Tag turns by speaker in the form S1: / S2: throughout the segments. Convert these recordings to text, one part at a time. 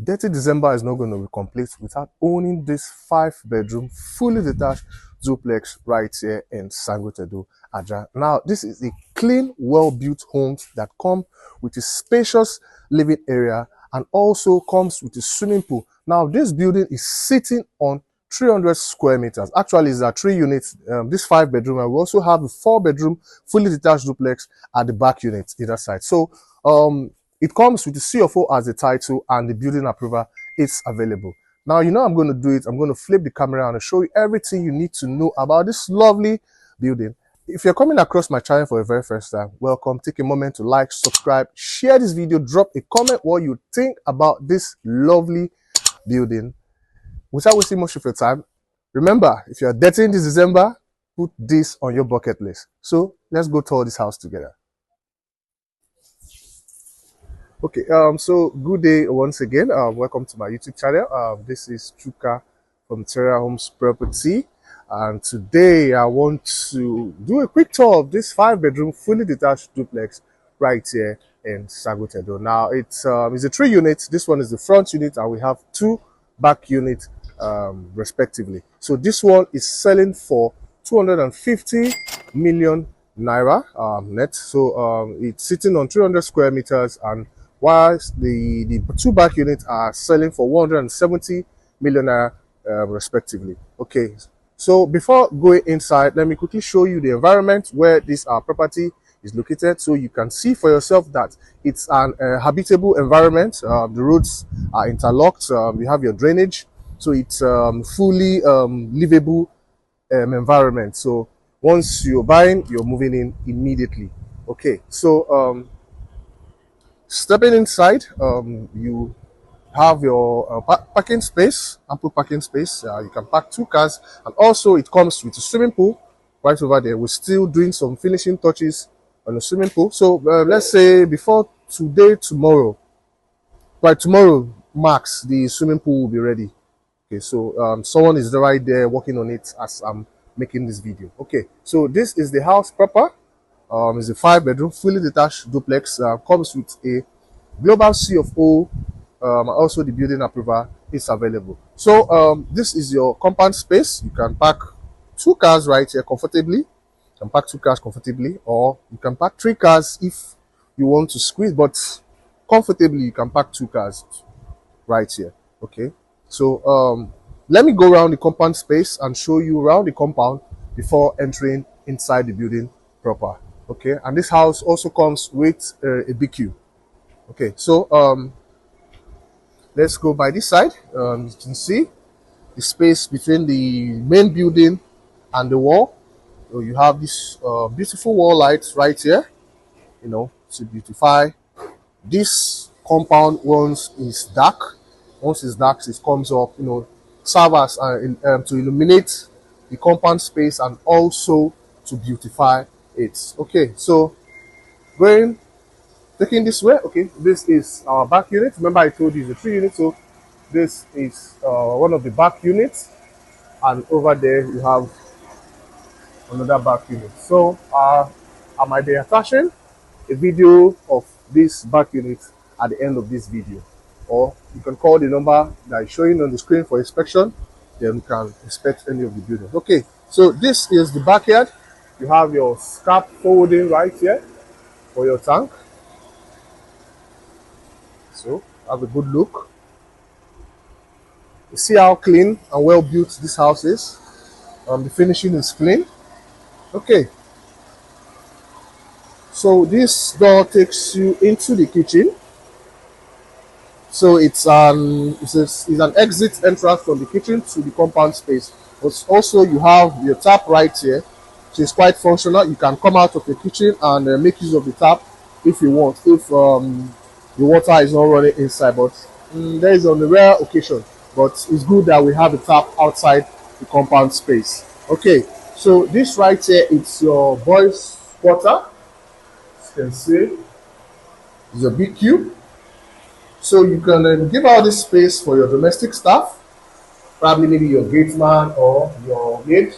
S1: Dirty December is not going to be complete without owning this 5-bedroom, fully detached duplex right here in Sangotedo, Ajah. Now, this is a clean, well-built home that comes with a spacious living area and also comes with a swimming pool. Now, this building is sitting on 300 square meters. Actually, it's a 3 units, this 5-bedroom, and we also have a 4-bedroom, fully detached duplex at the back unit, either side. So, it comes with the CFO as a title and the building approval is available. Now, you know I'm going to do it. I'm going to flip the camera and show you everything you need to know about this lovely building. If you're coming across my channel for the very first time, welcome. Take a moment to like, subscribe, share this video, drop a comment what you think about this lovely building. Without wasting much of your time, remember, if you're dating this December, put this on your bucket list. So let's go tour this house together. Okay, so good day once again. Welcome to my YouTube channel. This is Chuka from Terraholmesproperties, and today I want to do a quick tour of this 5-bedroom, fully detached duplex right here in Sangotedo. Now, it's a 3 unit. This one is the front unit, and we have 2 back units, respectively. So this one is selling for 250 million naira net. So it's sitting on 300 square meters, and whilst the 2 back units are selling for 170 million naira respectively. Okay, so before going inside, let me quickly show you the environment where this property is located, so you can see for yourself that it's an habitable environment. The roads are interlocked. You have your drainage, so it's fully livable environment. So once you're buying, you're moving in immediately. Okay, so stepping inside, you have your parking space, ample parking space. You can park 2 cars, and also it comes with a swimming pool right over there. We're still doing some finishing touches on the swimming pool. So let's say before today, tomorrow, by tomorrow max, the swimming pool will be ready. Okay, so someone is right there working on it as I'm making this video. Okay, so this is the house proper. It's a 5-bedroom, fully detached duplex. Comes with a global CFO. Also, the building approval is available. So this is your compound space. You can park 2 cars right here comfortably. You can park 2 cars comfortably, or you can park 3 cars if you want to squeeze, but comfortably you can park 2 cars right here. Okay, so let me go around the compound space and show you around the compound before entering inside the building proper. Okay, and this house also comes with a BQ. Okay, so let's go by this side. You can see the space between the main building and the wall. So you have this beautiful wall lights right here, you know, to beautify this compound. Once it's dark, it comes up, you know, serve as to illuminate the compound space and also to beautify it. Okay, so taking this way. Okay, this is our back unit. Remember I told you it's a 3 unit, so this is one of the back units, and over there you have another back unit. So I might be attaching a video of this back unit at the end of this video, or you can call the number that is showing on the screen for inspection, then you can inspect any of the buildings. Okay, so this is the backyard. You have your scaffolding right here for your tank. So have a good look. You see how clean and well built this house is. The finishing is clean. Okay, so this door takes you into the kitchen. So it's an exit entrance from the kitchen to the compound space. But also you have your tap right here, so it's quite functional. You can come out of the kitchen and make use of the tap if you want, if the water is not running inside. But there is on a rare occasion, but it's good that we have a tap outside the compound space. Okay, so this right here, it's your boys quarter. As you can see, it's a big cube. So you can give out this space for your domestic staff, probably maybe your gate man or your maid.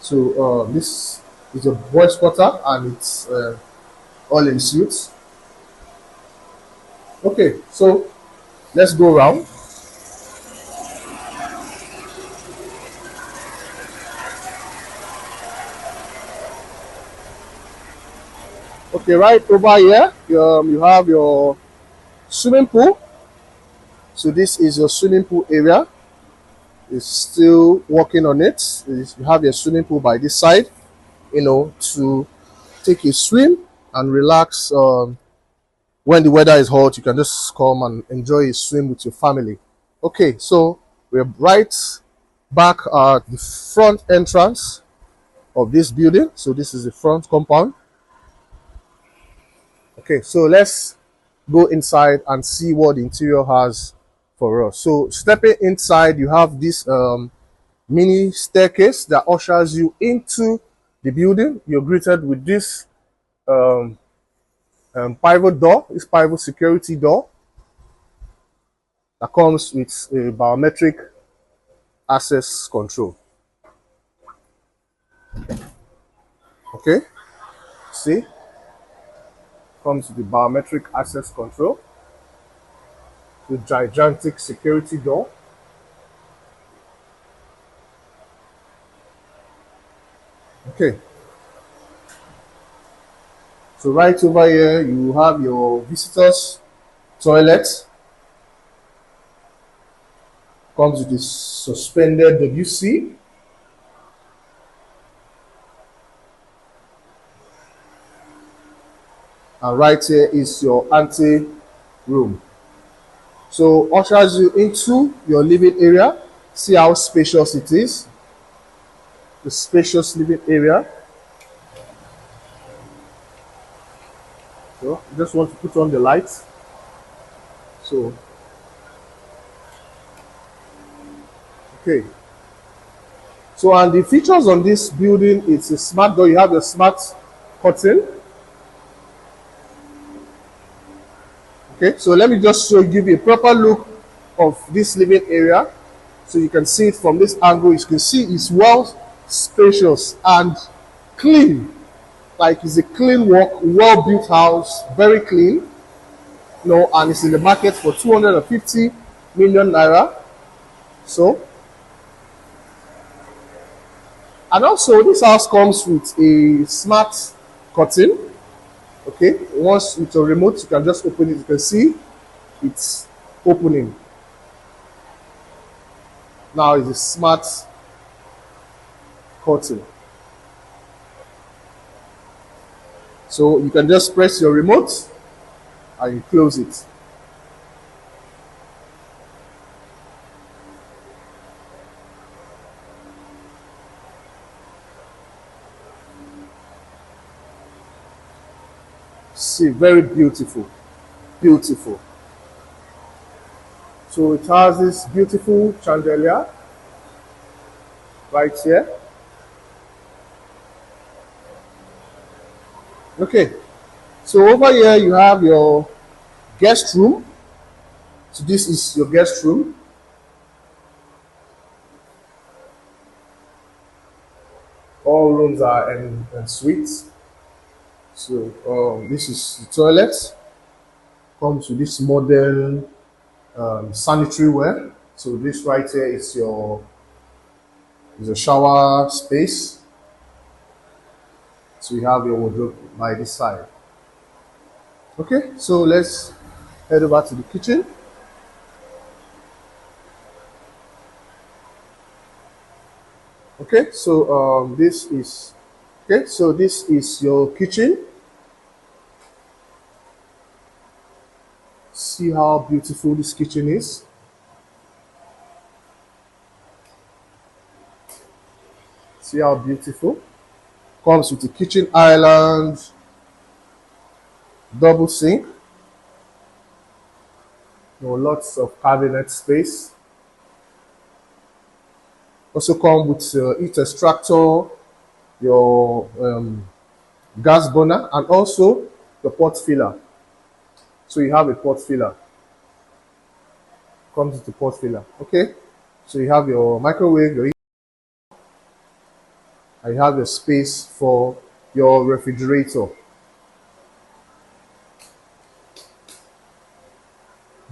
S1: So this is a boys quarter, and it's all in suits. Okay, so Let's go around. Okay, right over here, you have your swimming pool. So this is your swimming pool area. It's still working on it. You have your swimming pool by this side, to take a swim and relax. When the weather is hot, you can just come and enjoy a swim with your family. Okay, so we're right back at the front entrance of this building. So this is the front compound. Okay, so let's go inside and see what the interior has for us. So stepping inside, you have this mini staircase that ushers you into the building. You're greeted with this pivot door, this pivot security door that comes with a biometric access control. Okay, see, comes with the biometric access control, the gigantic security door. Okay, so right over here you have your visitors toilet. Comes with this suspended WC. And right here is your ante room. So ushers you into your living area. See how spacious it is. The spacious living area. So you just want to put on the lights. So okay. So and the features on this building, it's a smart door. You have a smart curtain. Okay, so let me just give you a proper look of this living area. So you can see it from this angle. You can see it's well spacious and clean. Like it's a clean work, well built house, very clean. And it's in the market for 250 million naira. So, and also this house comes with a smart curtain. Okay, once with a remote, you can just open it. You can see it's opening. Now it's a smart curtain. So you can just press your remote and you close it. See, very beautiful, beautiful. So it has this beautiful chandelier right here. Okay, so over here you have your guest room. So this is your guest room. All rooms are in suites. So this is the toilet. Comes with this modern sanitary ware. So this right here is a shower space. So you have your wardrobe by this side. Okay, so let's head over to the kitchen. Okay, so this is your kitchen. See how beautiful this kitchen is. See how beautiful. Comes with a kitchen island, double sink. Lots of cabinet space. Also come with heat extractor, your gas burner, and also the pot filler. So you have a pot filler. Comes with the pot filler. Okay. So you have your microwave, your heat, and you have your space for your refrigerator.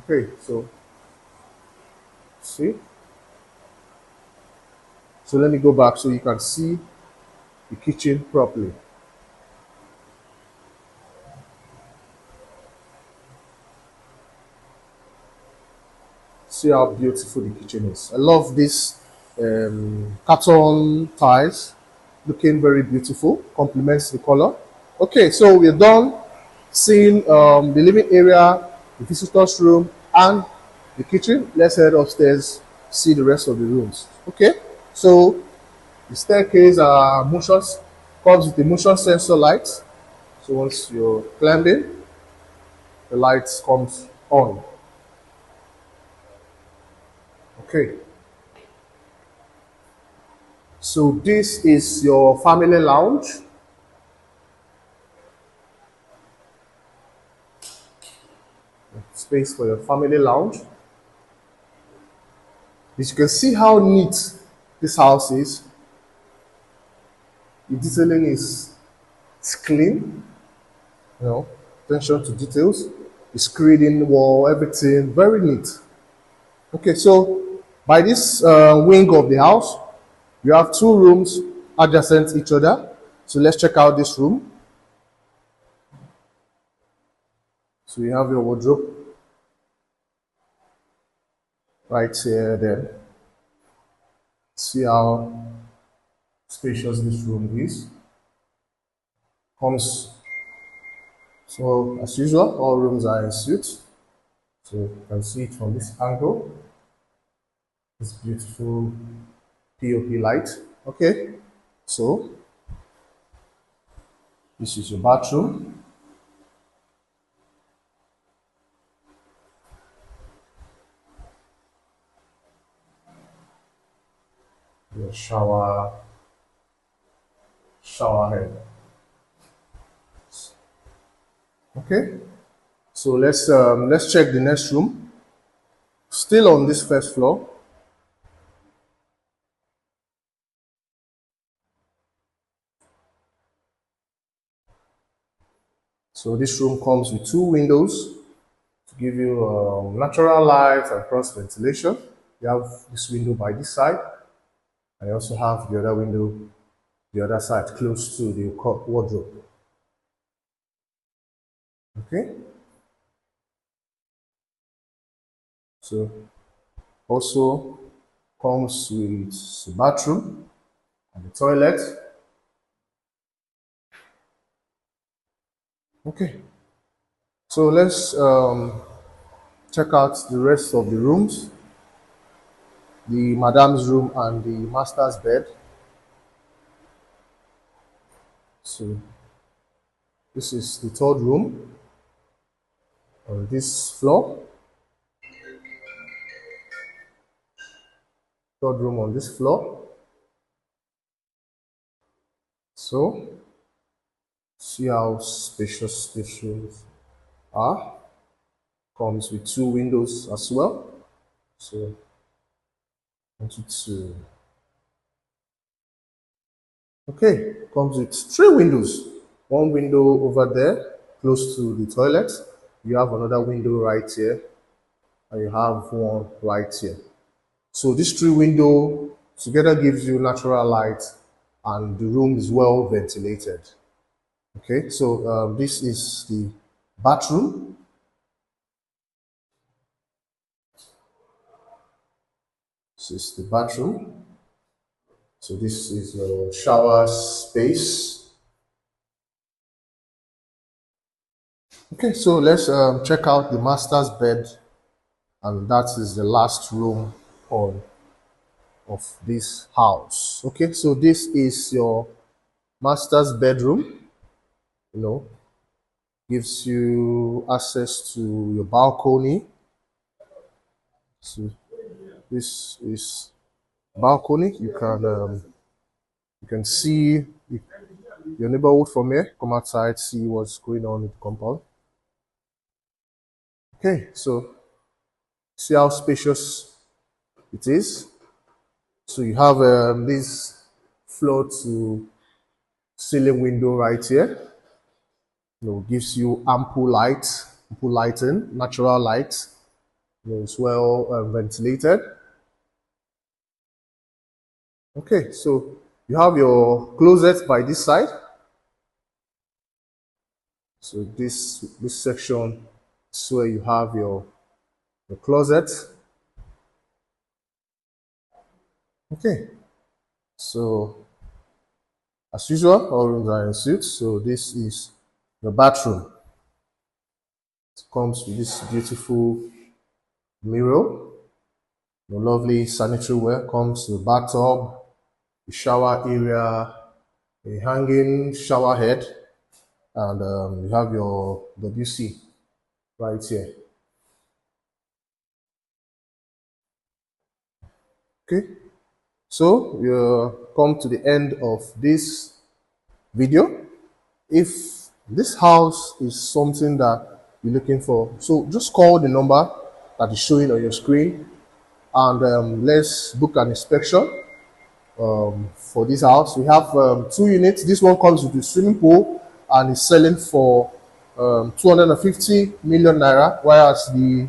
S1: Okay, so See? So let me go back so you can see the kitchen properly. See how beautiful the kitchen is. I love this carton tiles, looking very beautiful, complements the color. Okay, so we're done seeing the living area, the visitors room, and the kitchen. Let's head upstairs, see the rest of the rooms. Okay, so the staircase motions comes with a motion sensor light. So once you're climbing, the lights comes on. Okay, so this is your family lounge. Space for your family lounge. As you can see how neat this house is. The detailing is clean, you know, attention to details. The screening wall, everything very neat. Okay, so by this wing of the house, you have two rooms adjacent each other. So let's check out this room. So you have your wardrobe right here. Then see how spacious this room is. Comes so as usual, all rooms are in suite. So you can see it from this angle. This beautiful POP light. Okay, so this is your bathroom. Your shower head. Okay, so let's check the next room. Still on this first floor. So this room comes with two windows to give you natural light and cross ventilation. You have this window by this side, and you also have the other window, the other side, close to the wardrobe. Okay, so also comes with the bathroom and the toilet. Okay, so let's check out the rest of the rooms, the madam's room and the master's bed. So this is the third room on this floor. Third room on this floor. So see how spacious these rooms are. Comes with two windows as well. So I want you to okay, comes with three windows. One window over there, close to the toilet. You have another window right here, and you have one right here. So these three windows together gives you natural light, and the room is well ventilated. Okay, so this is the bathroom. This is the bathroom. So this is your shower space. Okay, so let's check out the master's bed, and that is the last room on of this house. Okay, so this is your master's bedroom. You know, gives you access to your balcony. So this is balcony. You can see your neighborhood from here. Come outside, see what's going on with the compound. Okay, so see how spacious it is. So you have this floor to ceiling window right here. You know, gives you ample light, ample lighting, natural light. You know, it's well ventilated. Okay, so you have your closet by this side. So this section is where you have your closet. Okay, so as usual, all rooms are en suite. So this is your bathroom. It comes with this beautiful mirror, your lovely sanitary ware, comes with bathtub, the shower area, a hanging shower head, and you have your WC right here. Okay, so we come to the end of this video. If this house is something that you're looking for, so just call the number that is showing on your screen, and let's book an inspection for this house. We have 2 units. This one comes with a swimming pool and is selling for 250 million naira, whereas the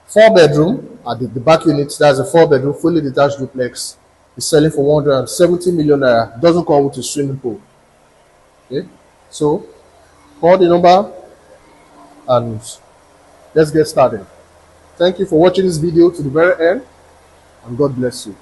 S1: 4 bedroom at the back unit, that's a 4 bedroom fully detached duplex, is selling for 170 million naira. It doesn't come with a swimming pool. Okay, so call the number and let's get started. Thank you for watching this video to the very end, and God bless you.